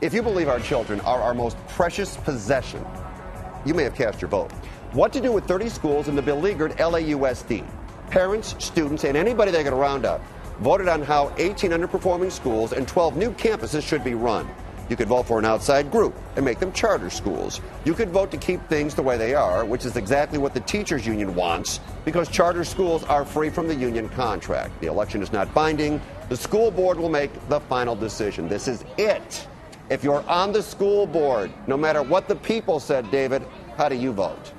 If you believe our children are our most precious possession, you may have cast your vote. What to do with 30 schools in the beleaguered LAUSD? Parents, students, and anybody they could round up voted on how 18 underperforming schools and 12 new campuses should be run. You could vote for an outside group and make them charter schools. You could vote to keep things the way they are, which is exactly what the teachers union wants, because charter schools are free from the union contract. The election is not binding. The school board will make the final decision. This is it. If you're on the school board, no matter what the people said, David, how do you vote?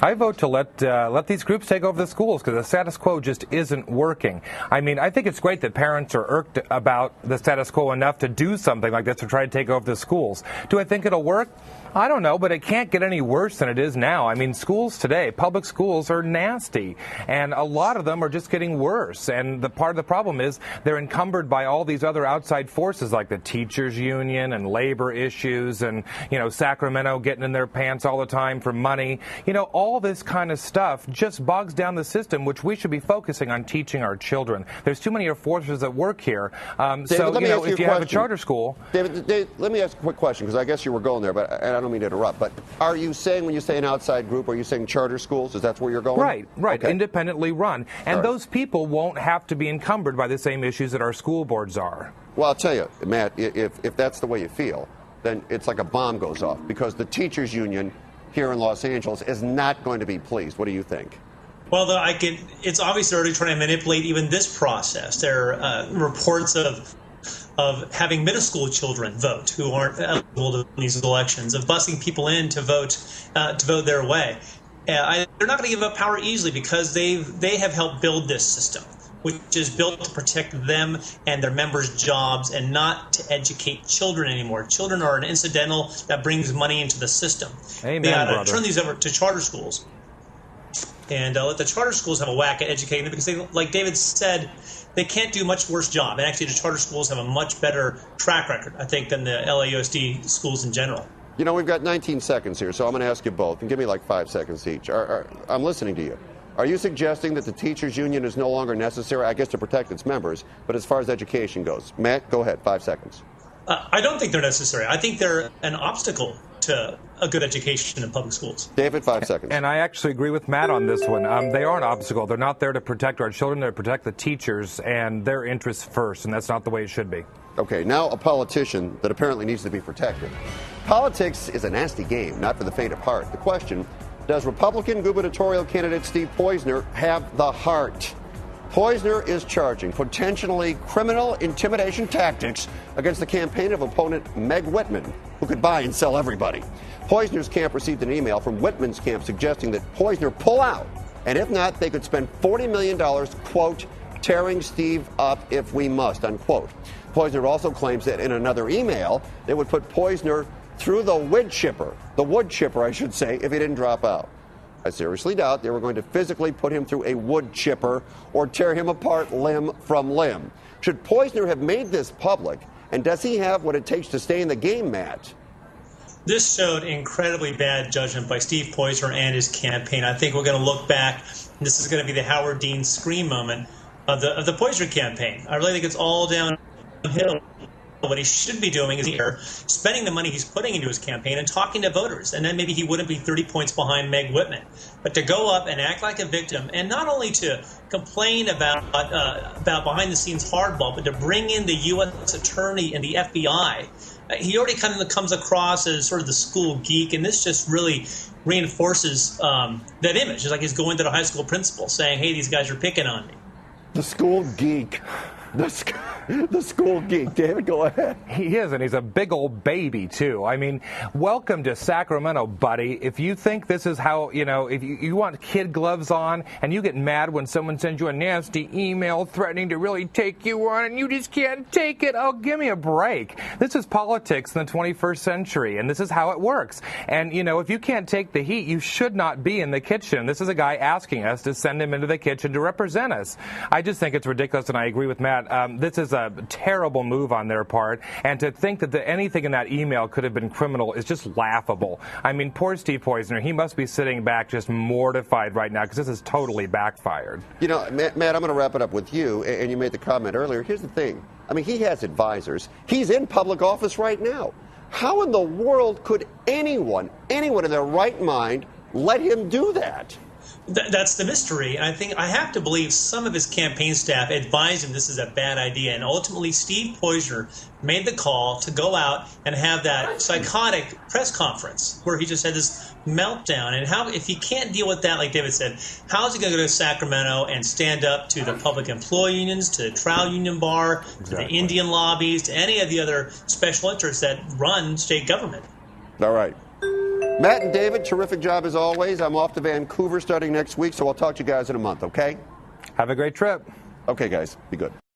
I vote to let these groups take over the schools because the status quo just isn't working. I mean, I think it's great that parents are irked about the status quo enough to do something like this to try to take over the schools. Do I think it'll work? I don't know, but it can't get any worse than it is now. I mean, schools today, public schools are nasty, and a lot of them are just getting worse. And the part of the problem is they're encumbered by all these other outside forces like the teachers union and labor issues and, Sacramento getting in their pants all the time for money. All this kind of stuff just bogs down the system, which we should be focusing on teaching our children. There's too many forces at work here. David, if you have a charter school. David, let me ask a quick question, because I guess you were going there, but I don't mean to interrupt. But are you saying, when you say an outside group, are you saying charter schools? Is that where you're going? Right. Okay. Independently run. And right. Those people won't have to be encumbered by the same issues that our school boards are. Well, I'll tell you, Matt, if that's the way you feel, then it's like a bomb goes off, because the teachers union here in Los Angeles is not going to be pleased. What do you think? Well, it's obviously already trying to manipulate even this process. There are reports of having middle school children vote who aren't eligible to vote in these elections, of busing people in to vote their way. They're not going to give up power easily, because they have helped build this system, which is built to protect them and their members' jobs and not to educate children anymore. Children are an incidental that brings money into the system. Amen, they ought to brother. turn these over to charter schools and let the charter schools have a whack at educating them, because they, like David said, they can't do a much worse job. And actually, the charter schools have a much better track record, I think, than the LAUSD schools in general. We've got 19 seconds here, so I'm going to ask you both, and give me like 5 seconds each. I'm listening to you. Are you suggesting that the teachers union is no longer necessary, I guess, to protect its members, but as far as education goes? Matt, go ahead, 5 seconds. I don't think they're necessary. I think they're an obstacle to a good education in public schools. David, 5 seconds. And I actually agree with Matt on this one. They are an obstacle. They're not there to protect our children. They're to protect the teachers and their interests first, and that's not the way it should be. Okay, now a politician that apparently needs to be protected. Politics is a nasty game, not for the faint of heart. The question, does Republican gubernatorial candidate Steve Poizner have the heart? Poizner is charging potentially criminal intimidation tactics against the campaign of opponent Meg Whitman, who could buy and sell everybody. Poizner's camp received an email from Whitman's camp suggesting that Poizner pull out, and if not, they could spend $40 million, quote, tearing Steve up if we must, unquote. Poizner also claims that in another email, they would put Poizner through the wood chipper, I should say, if he didn't drop out. I seriously doubt they were going to physically put him through a wood chipper or tear him apart limb from limb. Should Poizner have made this public, and does he have what it takes to stay in the game, Matt? This showed incredibly bad judgment by Steve Poizner and his campaign. I think we're going to look back, and this is going to be the Howard Dean scream moment of the Poizner campaign. I really think it's all downhill. What he should be doing is here, spending the money he's putting into his campaign and talking to voters, and then maybe he wouldn't be 30 points behind Meg Whitman. But to go up and act like a victim, and not only to complain about behind-the-scenes hardball, but to bring in the U.S. attorney and the FBI, he already kind of comes across as sort of the school geek, and this just really reinforces that image. It's like he's going to the high school principal saying, hey, these guys are picking on me. The school geek. The school geek. David, go ahead. He is, and he's a big old baby, too. I mean, welcome to Sacramento, buddy. If you think this is how, if you want kid gloves on and you get mad when someone sends you a nasty email threatening to really take you on and you just can't take it, oh, give me a break. This is politics in the 21st century, and this is how it works. And, if you can't take the heat, you should not be in the kitchen. This is a guy asking us to send him into the kitchen to represent us. I just think it's ridiculous, and I agree with Matt. This is a terrible move on their part, and to think that anything in that email could have been criminal is just laughable. I mean, poor Steve Poizner, he must be sitting back just mortified right now because this is totally backfired. Matt, I'm going to wrap it up with you, and you made the comment earlier. Here's the thing. I mean, he has advisors. He's in public office right now. How in the world could anyone in their right mind let him do that? That's the mystery. I think I have to believe some of his campaign staff advised him this is a bad idea. And ultimately, Steve Poizner made the call to go out and have that psychotic press conference where he just had this meltdown. And how, if he can't deal with that, like David said, how is he going to go to Sacramento and stand up to the public employee unions, to the Trout Union Bar, to the Indian lobbies, to any of the other special interests that run state government? All right. Matt and David, terrific job as always. I'm off to Vancouver starting next week, so I'll talk to you guys in a month, okay? Have a great trip. Okay, guys, be good.